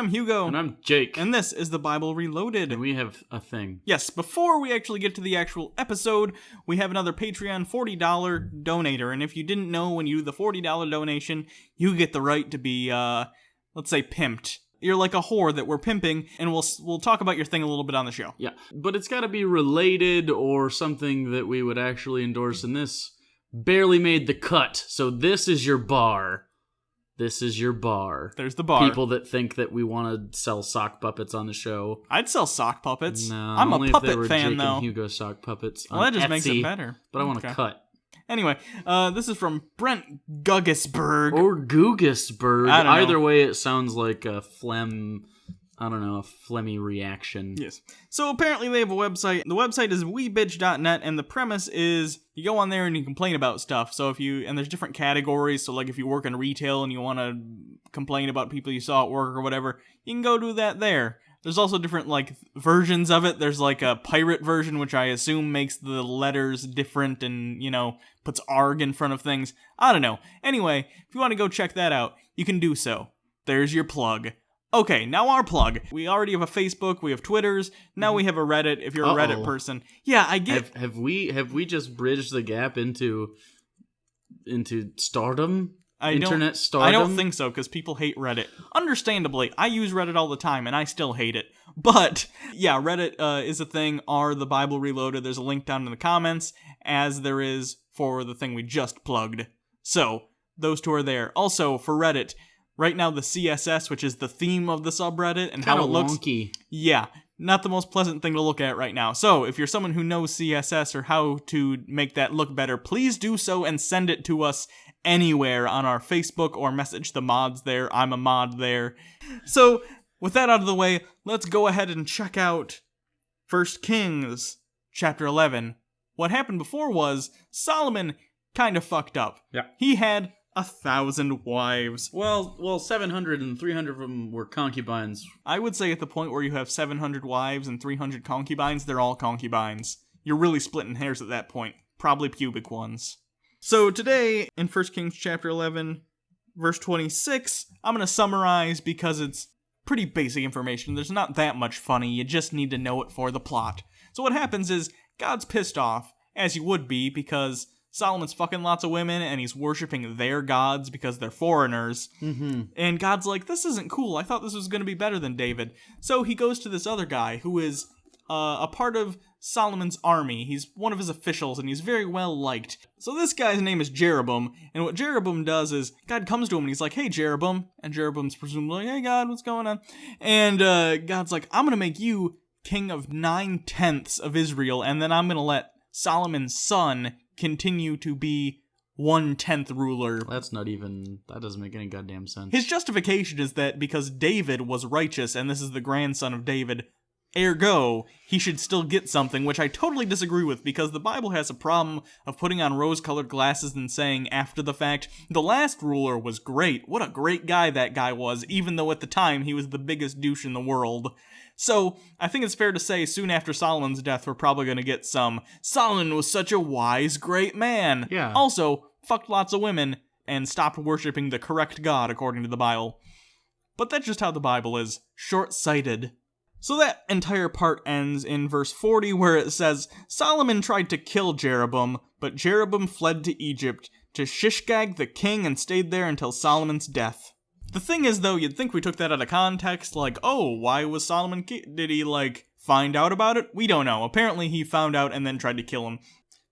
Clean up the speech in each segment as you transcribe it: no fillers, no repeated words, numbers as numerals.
I'm Hugo. And I'm Jake. And this is the Bible Reloaded. And we have a thing. Yes, before we actually get to the actual episode, we have another Patreon $40 donator. And if you didn't know, when you do the $40 donation, you get the right to be, let's say, pimped. You're like a whore that we're pimping, and we'll talk about your thing a little bit on the show. Yeah, but it's got to be related or something that we would actually endorse, and this barely made the cut. So this is your bar. This is your bar. There's the bar. People that think that we want to sell sock puppets on the show. I'd sell sock puppets. No, I'm a puppet fan, Jake though. And Hugo sock puppets. Well, that just Etsy, makes it better. But I want to cut. Anyway, this is from Brent Guggisberg. Or Googisberg. I don't know. Either way, it sounds like a phlegm, I don't know, a phlegmy reaction. Yes. So apparently they have a website. The website is webitch.net, and the premise is you go on there and you complain about stuff. So and there's different categories. So like if you work in retail and you want to complain about people you saw at work or whatever, you can go do that there. There's also different, like, versions of it. There's, like, a pirate version, which I assume makes the letters different and, puts ARG in front of things. I don't know. Anyway, if you want to go check that out, you can do so. There's your plug. Okay, now our plug. We already have a Facebook, we have Twitters, now we have a Reddit, if you're a Reddit person. Yeah, I get... Have we just bridged the gap into stardom? Internet stardom? I don't think so, because people hate Reddit. Understandably, I use Reddit all the time, and I still hate it. But, yeah, Reddit is a thing, the Bible Reloaded. There's a link down in the comments, as there is for the thing we just plugged. So, those two are there. Also, for Reddit, right now the CSS, which is the theme of the subreddit, and how it looks... wonky. Yeah, not the most pleasant thing to look at right now. So, if you're someone who knows CSS or how to make that look better, please do so and send it to us anywhere on our Facebook or message the mods there. I'm a mod there. So, with that out of the way, let's go ahead and check out 1 Kings chapter 11. What happened before was Solomon kind of fucked up. Yeah. He had 1,000 wives. Well, 700 and 300 of them were concubines. I would say at the point where you have 700 wives and 300 concubines, they're all concubines. You're really splitting hairs at that point. Probably pubic ones. So today, in 1 Kings chapter 11, verse 26, I'm going to summarize because it's pretty basic information. There's not that much funny, you just need to know it for the plot. So what happens is, God's pissed off, as you would be, because Solomon's fucking lots of women, and he's worshipping their gods because they're foreigners. Mm-hmm. And God's like, this isn't cool, I thought this was going to be better than David. So he goes to this other guy, who is a part of Solomon's army. He's one of his officials, and he's very well liked. So this guy's name is Jeroboam, and what Jeroboam does is, God comes to him, and he's like, hey, Jeroboam, and Jeroboam's presumably like, hey, God, what's going on? And God's like, I'm going to make you king of 9/10 of Israel, and then I'm going to let Solomon's son continue to be 1/10 ruler. That doesn't make any goddamn sense. His justification is that because David was righteous, and this is the grandson of David, ergo, he should still get something, which I totally disagree with, because the Bible has a problem of putting on rose-colored glasses and saying, after the fact, the last ruler was great. What a great guy that guy was, even though at the time he was the biggest douche in the world. So, I think it's fair to say, soon after Solomon's death, we're probably going to get some, Solomon was such a wise, great man. Yeah. Also, fucked lots of women, and stopped worshipping the correct God, according to the Bible. But that's just how the Bible is. Short-sighted. So that entire part ends in verse 40, where it says, Solomon tried to kill Jeroboam, but Jeroboam fled to Egypt, to Shishgag the king, and stayed there until Solomon's death. The thing is, though, you'd think we took that out of context, like, oh, why was Solomon did he, find out about it? We don't know. Apparently he found out and then tried to kill him.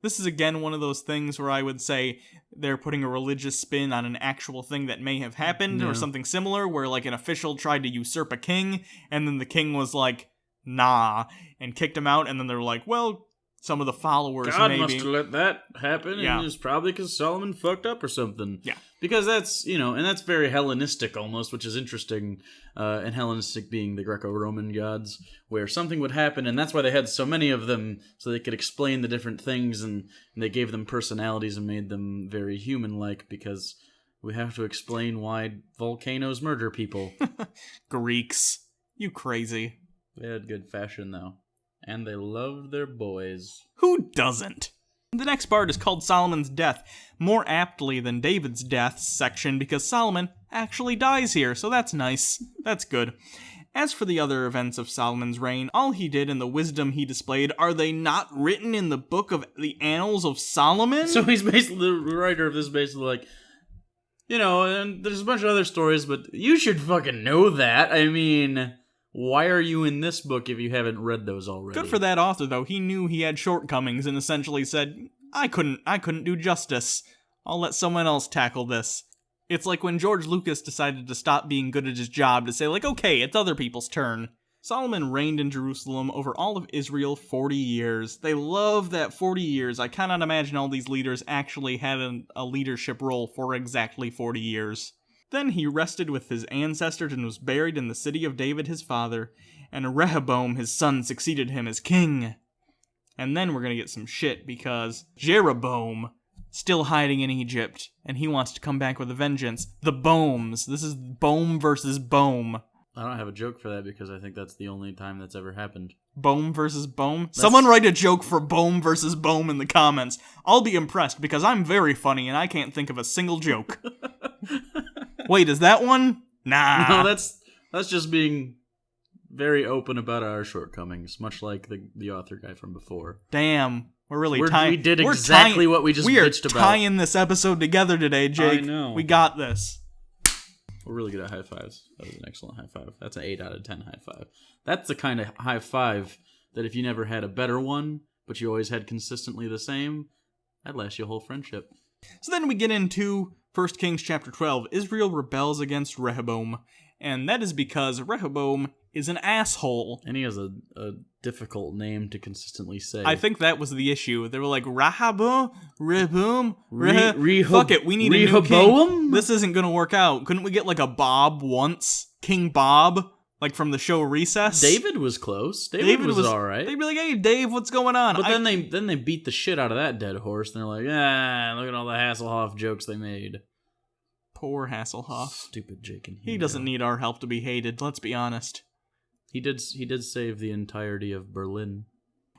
This is again one of those things where I would say they're putting a religious spin on an actual thing that may have happened, or something similar, where an official tried to usurp a king, and then the king was like, nah, and kicked him out, and then they're like, well, some of the followers God maybe. must have let that happen, Yeah. and it's probably because Solomon fucked up or something. Yeah. Because that's, and that's very Hellenistic almost, which is interesting, and Hellenistic being the Greco-Roman gods, where something would happen, and that's why they had so many of them, so they could explain the different things, and they gave them personalities and made them very human-like, because we have to explain why volcanoes murder people. Greeks. You crazy. They had good fashion, though. And they loved their boys. Who doesn't? The next part is called Solomon's Death, more aptly than David's death section because Solomon actually dies here, so that's nice. That's good. As for the other events of Solomon's reign, all he did and the wisdom he displayed, are they not written in the book of the Annals of Solomon? So he's basically, the writer of this is basically like, and there's a bunch of other stories, but you should fucking know that. I mean, why are you in this book if you haven't read those already? Good for that author, though. He knew he had shortcomings and essentially said, I couldn't do justice. I'll let someone else tackle this. It's like when George Lucas decided to stop being good at his job to say, like, okay, it's other people's turn. Solomon reigned in Jerusalem over all of Israel 40 years. They love that 40 years. I cannot imagine all these leaders actually had a leadership role for exactly 40 years. Then he rested with his ancestors and was buried in the city of David his father, and Rehoboam his son succeeded him as king. And then we're gonna get some shit because Jeroboam, still hiding in Egypt, and he wants to come back with a vengeance. The Bohms. This is Bohm versus Bohm. I don't have a joke for that because I think that's the only time that's ever happened. Bohm versus Bohm? Someone write a joke for Bohm versus Bohm in the comments. I'll be impressed because I'm very funny and I can't think of a single joke. Wait, is that one? Nah. No, that's just being very open about our shortcomings, much like the author guy from before. Damn. We did exactly what we just bitched about. We are tying this episode together today, Jake. I know. We got this. We're really good at high fives. That was an excellent high five. That's an 8 out of 10 high five. That's the kind of high five that if you never had a better one, but you always had consistently the same, that'd last your whole friendship. So then we get into 1 Kings chapter 12. Israel rebels against Rehoboam, and that is because Rehoboam is an asshole. And he has a difficult name to consistently say. I think that was the issue. They were like, Rehoboam? Fuck it, we need a new king. This isn't gonna work out. Couldn't we get like a Bob once? King Bob? Like from the show Recess? David was close. David was alright. They'd be like, hey, Dave, what's going on? But then they beat the shit out of that dead horse, and they're like, look at all the Hasselhoff jokes they made. Poor Hasselhoff. Stupid Jake and Hugo. He doesn't need our help to be hated, let's be honest. He did save the entirety of Berlin.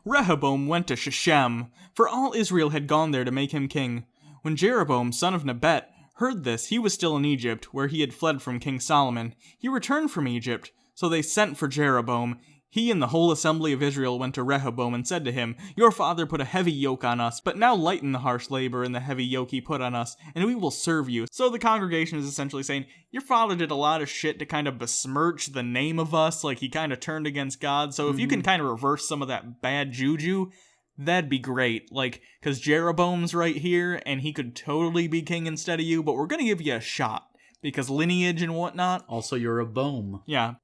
Rehoboam went to Shechem, for all Israel had gone there to make him king. When Jeroboam, son of Nebat, heard this, he was still in Egypt, where he had fled from King Solomon. He returned from Egypt, so they sent for Jeroboam. He and the whole assembly of Israel went to Rehoboam and said to him, Your father put a heavy yoke on us, but now lighten the harsh labor and the heavy yoke he put on us, and we will serve you. So the congregation is essentially saying, your father did a lot of shit to kind of besmirch the name of us, like he kind of turned against God, so if you can kind of reverse some of that bad juju, that'd be great. Like, because Jeroboam's right here, and he could totally be king instead of you, but we're gonna give you a shot, because lineage and whatnot. Also, you're a Bohm. Yeah.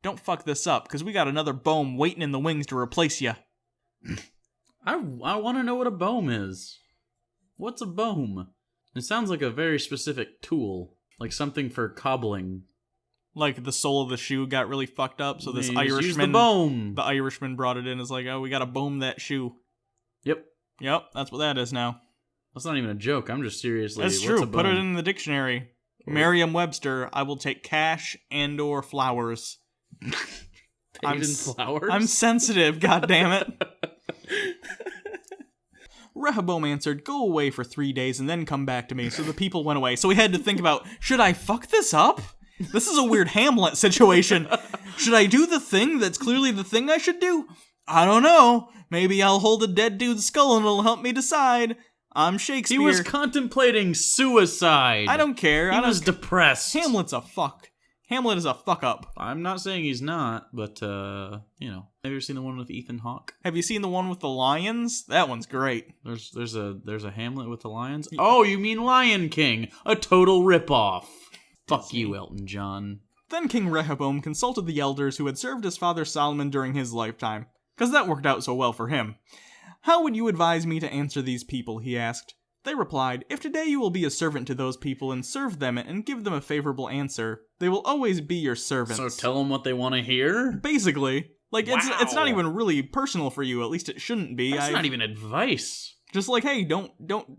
Don't fuck this up, because we got another Bohm waiting in the wings to replace you. I want to know what a Bohm is. What's a Bohm? It sounds like a very specific tool, like something for cobbling. Like the sole of the shoe got really fucked up, so this Irishman, use the Irishman brought it in. It's like, oh, we gotta boom that shoe. Yep, that's what that is now. That's not even a joke. I'm just seriously. That's true. Put it in the dictionary. Merriam-Webster. I will take cash and/or flowers. Flowers? I'm sensitive, goddammit. Rehoboam answered, Go away for 3 days and then come back to me. So the people went away. So he had to think about, should I fuck this up? This is a weird Hamlet situation. Should I do the thing that's clearly the thing I should do? I don't know. Maybe I'll hold a dead dude's skull and it'll help me decide. I'm Shakespeare. He was contemplating suicide. I don't care. He was depressed. Hamlet is a fuck up. I'm not saying he's not, but, Have you ever seen the one with Ethan Hawke? Have you seen the one with the lions? That one's great. There's a Hamlet with the lions? Oh, you mean Lion King. A total ripoff. Fuck you, Elton John. Then King Rehoboam consulted the elders who had served his father Solomon during his lifetime, because that worked out so well for him. How would you advise me to answer these people, he asked. They replied, If today you will be a servant to those people and serve them and give them a favorable answer, they will always be your servants. So tell them what they want to hear? Basically. Like, wow. It's not even really personal for you, at least it shouldn't be. That's not even advice. Just like, hey, don't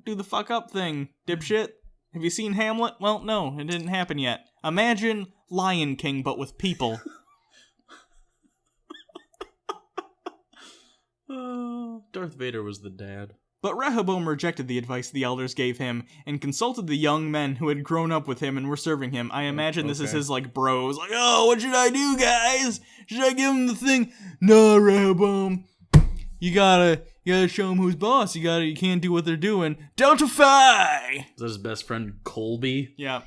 do the fuck up thing, dipshit. Have you seen Hamlet? Well, no, it didn't happen yet. Imagine Lion King, but with people. Darth Vader was the dad. But Rehoboam rejected the advice the elders gave him and consulted the young men who had grown up with him and were serving him. I imagine this is his, bros. Like, oh, what should I do, guys? Should I give him the thing? No, Rehoboam. You gotta show him who's boss. You can't do what they're doing. Delta Phi! Is that his best friend, Colby? Yeah.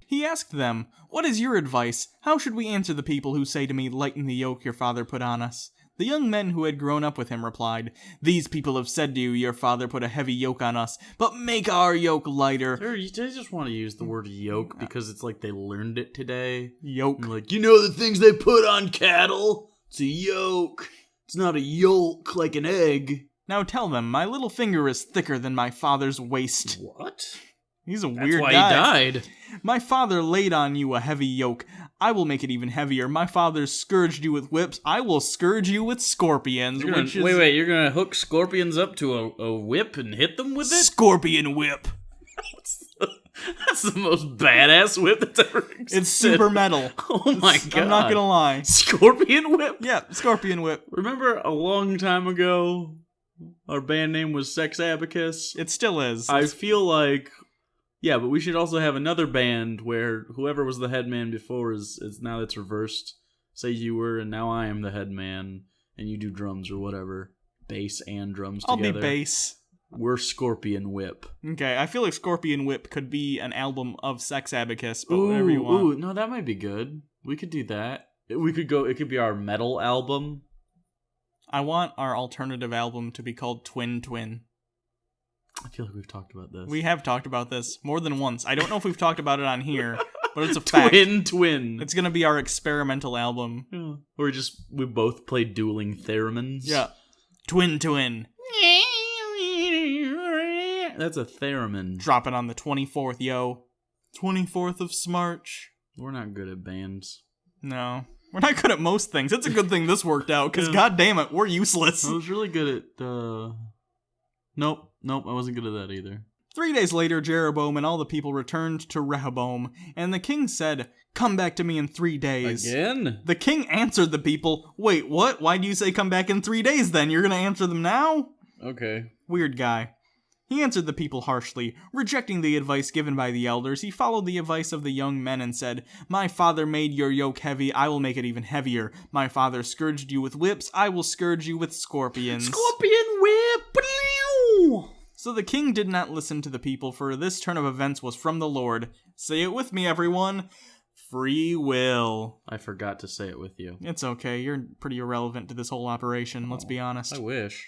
He asked them, "What is your advice? How should we answer the people who say to me, 'Lighten the yoke your father put on us'?" The young men who had grown up with him replied, "These people have said to you, 'Your father put a heavy yoke on us, but make our yoke lighter.'" They just want to use the word yoke because it's like they learned it today. Yoke. And like, you know the things they put on cattle? It's a yoke. It's not a yolk like an egg. Now tell them, my little finger is thicker than my father's waist. What? He's a weird guy. That's why he died. My father laid on you a heavy yoke. I will make it even heavier. My father scourged you with whips. I will scourge you with scorpions. Wait, you're gonna hook scorpions up to a whip and hit them with it? Scorpion whip. That's the most badass whip that's ever existed. It's super metal. Oh my god. I'm not gonna lie. Scorpion whip? Yeah, scorpion whip. Remember a long time ago, our band name was Sex Abacus? It still is. I feel like... Yeah, but we should also have another band where whoever was the head man before is now it's reversed. Say you were, and now I am the head man, and you do drums or whatever. Bass and drums together. I'll be bass. We're Scorpion Whip. Okay, I feel like Scorpion Whip could be an album of Sex Abacus, but whatever you want. Ooh, no, that might be good. We could do that. It could be our metal album. I want our alternative album to be called Twin Twin. I feel like we've talked about this. We have talked about this more than once. I don't know if we've talked about it on here, but it's a fact. Twin. It's gonna be our experimental album. Yeah. Where we both play dueling theremins. Yeah. Twin Twin. That's a theremin. Dropping on the 24th, yo. 24th of Smarch. We're not good at bands. No. We're not good at most things. It's a good thing this worked out, because god damn it, we're useless. I was really good at, Nope, I wasn't good at that either. 3 days later, Jeroboam and all the people returned to Rehoboam, and the king said, "Come back to me in 3 days." Again? The king answered the people, "Wait, what? Why do you say come back in 3 days then? You're gonna answer them now?" Okay. Weird guy. He answered the people harshly. Rejecting the advice given by the elders, he followed the advice of the young men and said, "My father made your yoke heavy, I will make it even heavier. My father scourged you with whips, I will scourge you with scorpions." Scorpion whip! So the king did not listen to the people, for this turn of events was from the Lord. Say it with me, everyone. Free will. I forgot to say it with you. It's okay, you're pretty irrelevant to this whole operation, let's be honest. I wish.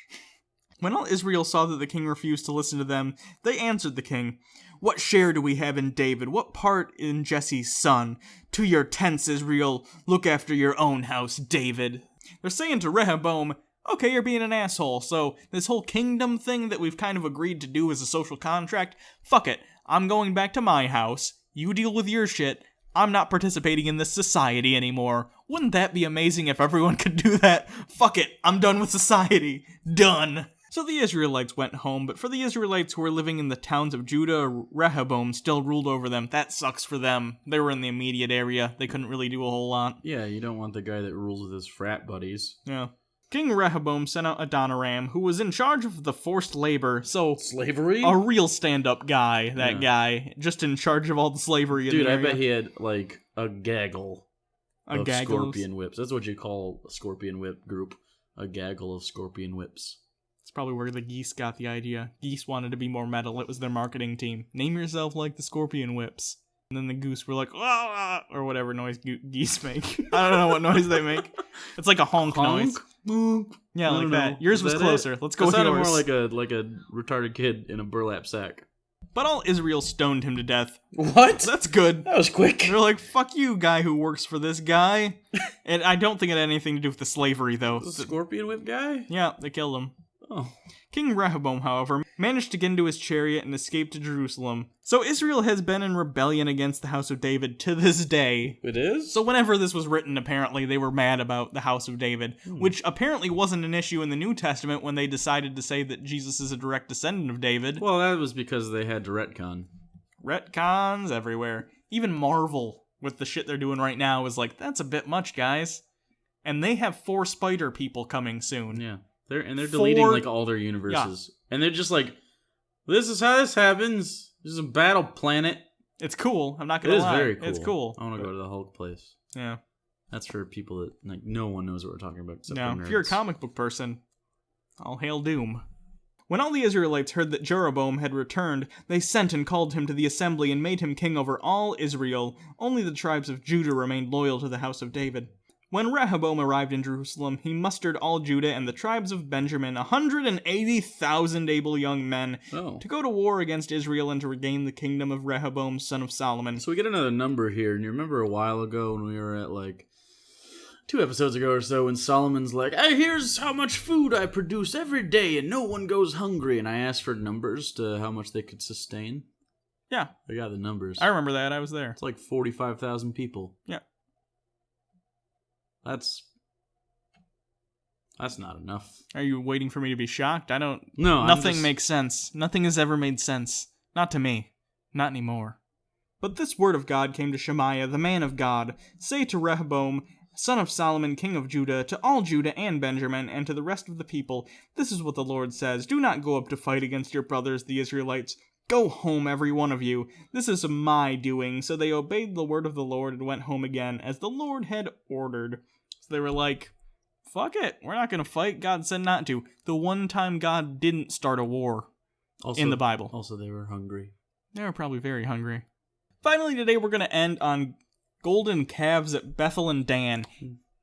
When all Israel saw that the king refused to listen to them, they answered the king, "What share do we have in David? What part in Jesse's son? To your tents, Israel. Look after your own house, David." They're saying to Rehoboam, "Okay, you're being an asshole, so this whole kingdom thing that we've kind of agreed to do as a social contract, fuck it. I'm going back to my house. You deal with your shit. I'm not participating in this society anymore." Wouldn't that be amazing if everyone could do that? Fuck it. I'm done with society. Done. So the Israelites went home, but for the Israelites who were living in the towns of Judah, Rehoboam still ruled over them. That sucks for them. They were in the immediate area. They couldn't really do a whole lot. Yeah, you don't want the guy that rules with his frat buddies. Yeah. King Rehoboam sent out Adoniram, who was in charge of the forced labor, so... Slavery? A real stand-up guy, that guy. Just in charge of all the slavery in the area. Dude, I bet he had, like, a gaggle of scorpion whips. That's what you call a scorpion whip group. A gaggle of scorpion whips. That's probably where the geese got the idea. Geese wanted to be more metal. It was their marketing team. Name yourself like the scorpion whips. And then the goose were like, "Ah," or whatever noise geese make. I don't know what noise they make. It's like a honk noise. Yeah, like that. Yours was closer. Let's go with yours. It sounded more like a retarded kid in a burlap sack. But all Israel stoned him to death. What? That's good. That was quick. They're like, "Fuck you, guy who works for this guy." And I don't think it had anything to do with the slavery, though. The scorpion whip guy? Yeah, they killed him. Oh. King Rehoboam, however, managed to get into his chariot and escape to Jerusalem. So Israel has been in rebellion against the house of David to this day. It is? So whenever this was written, apparently, they were mad about the house of David, which apparently wasn't an issue in the New Testament when they decided to say that Jesus is a direct descendant of David. Well, that was because they had to retcon. Retcons everywhere. Even Marvel, with the shit they're doing right now, is like, that's a bit much, guys. And they have 4 spider people coming soon. Yeah. They're deleting like all their universes, and they're just like, this is how this happens. This is a battle planet. It's cool. I'm not gonna lie. It is very cool. It's cool. I want to go to the Hulk place. Yeah. That's for people that like no one knows what we're talking about except for nerds. If you're a comic book person, all hail doom. When all the Israelites heard that Jeroboam had returned, they sent and called him to the assembly and made him king over all Israel. Only the tribes of Judah remained loyal to the house of David. When Rehoboam arrived in Jerusalem, he mustered all Judah and the tribes of Benjamin, 180,000 able young men, to go to war against Israel and to regain the kingdom of Rehoboam, son of Solomon. So we get another number here, and you remember a while ago when we were at like 2 episodes ago or so, when Solomon's like, hey, here's how much food I produce every day and no one goes hungry, and I asked for numbers to how much they could sustain. Yeah. I got the numbers. I remember that. I was there. It's like 45,000 people. Yeah. That's not enough. Are you waiting for me to be shocked? No. Nothing makes sense. Nothing has ever made sense. Not to me. Not anymore. But this word of God came to Shemaiah, the man of God. Say to Rehoboam, son of Solomon, king of Judah, to all Judah and Benjamin, and to the rest of the people, this is what the Lord says. Do not go up to fight against your brothers, the Israelites. Go home, every one of you. This is my doing. So they obeyed the word of the Lord and went home again, as the Lord had ordered. So they were like, fuck it. We're not going to fight. God said not to. The one time God didn't start a war in the Bible. Also, they were hungry. They were probably very hungry. Finally, today we're going to end on golden calves at Bethel and Dan.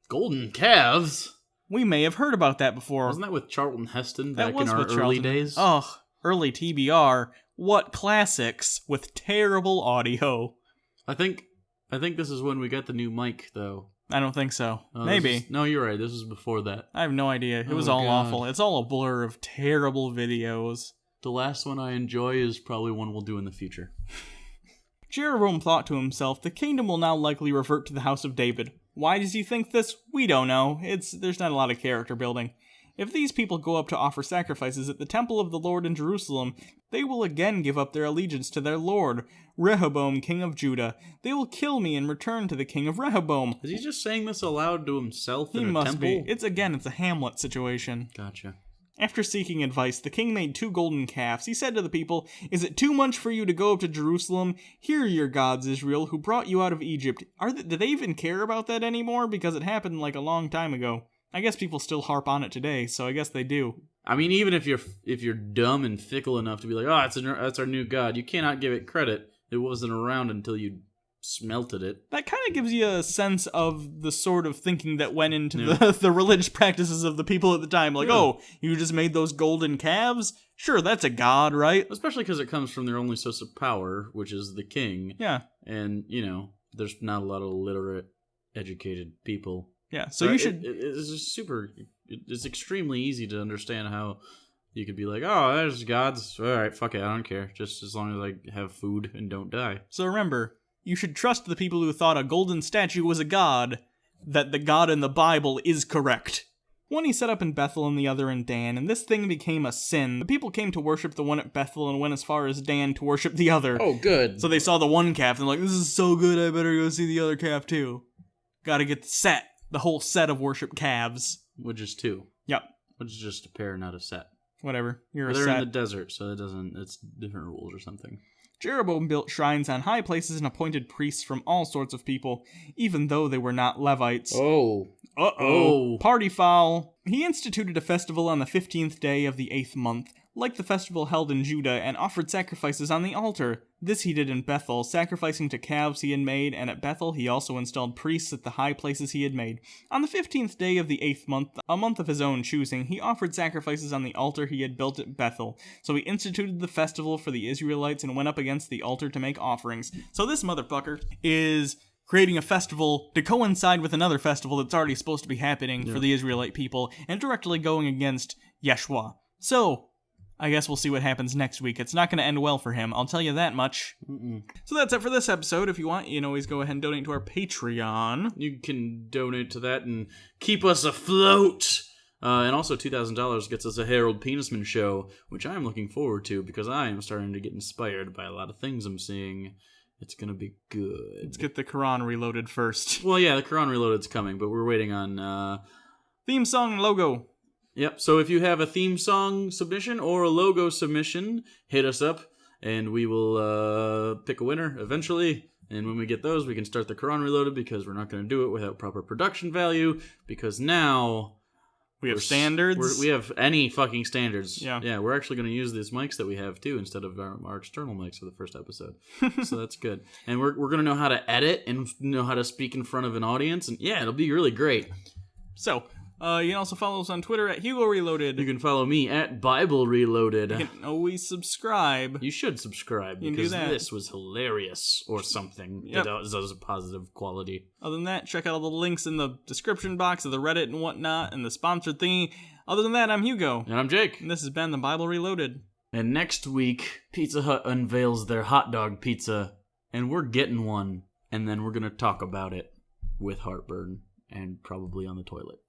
Golden calves? We may have heard about that before. Wasn't that with Charlton Heston back in our early days? Oh, early TBR. What classics with terrible audio. I think this is when we got the new mic, though. I don't think so. Maybe. No, you're right. This was before that. I have no idea. It was all awful. It's all a blur of terrible videos. The last one I enjoy is probably one we'll do in the future. Jeroboam thought to himself, the kingdom will now likely revert to the house of David. Why does he think this? We don't know. There's not a lot of character building. If these people go up to offer sacrifices at the temple of the Lord in Jerusalem, they will again give up their allegiance to their Lord, Rehoboam, king of Judah. They will kill me and return to the king of Rehoboam. Is he just saying this aloud to himself in a temple? He must be. It's a Hamlet situation. Gotcha. After seeking advice, the king made 2 golden calves. He said to the people, is it too much for you to go up to Jerusalem? Here are your gods, Israel, who brought you out of Egypt. Do they even care about that anymore? Because it happened like a long time ago. I guess people still harp on it today, so I guess they do. I mean, even if you're dumb and fickle enough to be like, oh, that's our new god, you cannot give it credit. It wasn't around until you smelted it. That kind of gives you a sense of the sort of thinking that went into the religious practices of the people at the time. Like, oh, you just made those golden calves? Sure, that's a god, right? Especially because it comes from their only source of power, which is the king. Yeah. And, there's not a lot of literate, educated people. Yeah, so you should... It's just it's extremely easy to understand how you could be like, oh, there's gods. All right, fuck it, I don't care. Just as long as I have food and don't die. So remember, you should trust the people who thought a golden statue was a god, that the god in the Bible is correct. One he set up in Bethel and the other in Dan, and this thing became a sin. The people came to worship the one at Bethel and went as far as Dan to worship the other. Oh, good. So they saw the one calf and they're like, this is so good, I better go see the other calf too. Gotta get the whole set of worship calves. Which is 2. Yep. Which is just a pair, not a set. Whatever. They're in the desert, so it's different rules or something. Jeroboam built shrines on high places and appointed priests from all sorts of people, even though they were not Levites. Oh. Uh-oh. Party foul. He instituted a festival on the 15th day of the 8th month, like the festival held in Judah, and offered sacrifices on the altar. This he did in Bethel, sacrificing to calves he had made, and at Bethel he also installed priests at the high places he had made. On the 15th day of the 8th month, a month of his own choosing, he offered sacrifices on the altar he had built at Bethel. So he instituted the festival for the Israelites and went up against the altar to make offerings. So this motherfucker is creating a festival to coincide with another festival that's already supposed to be happening for the Israelite people, and directly going against Yeshua. So I guess we'll see what happens next week. It's not going to end well for him, I'll tell you that much. So that's it for this episode. If you want, you can always go ahead and donate to our Patreon. You can donate to that and keep us afloat. And also $2,000 gets us a Harold Penisman show, which I'm looking forward to because I am starting to get inspired by a lot of things I'm seeing. It's going to be good. Let's get the Quran reloaded first. Well, yeah, the Quran Reloaded's coming, but we're waiting on... Theme song and logo. Yep, so if you have a theme song submission or a logo submission, hit us up, and we will pick a winner eventually. And when we get those, we can start the Quran Reloaded, because we're not going to do it without proper production value, because now... We have standards. We have any fucking standards. Yeah. We're actually going to use these mics that we have, too, instead of our external mics for the first episode. So that's good. And we're going to know how to edit and know how to speak in front of an audience. And yeah, it'll be really great. So, you can also follow us on Twitter at Hugo Reloaded. You can follow me at Bible Reloaded. You can always subscribe. You should subscribe, because this was hilarious or something. Yep. That was a positive quality. Other than that, check out all the links in the description box of the Reddit and whatnot and the sponsored thingy. Other than that, I'm Hugo. And I'm Jake. And this has been the Bible Reloaded. And next week, Pizza Hut unveils their hot dog pizza, and we're getting one. And then we're going to talk about it with heartburn and probably on the toilet.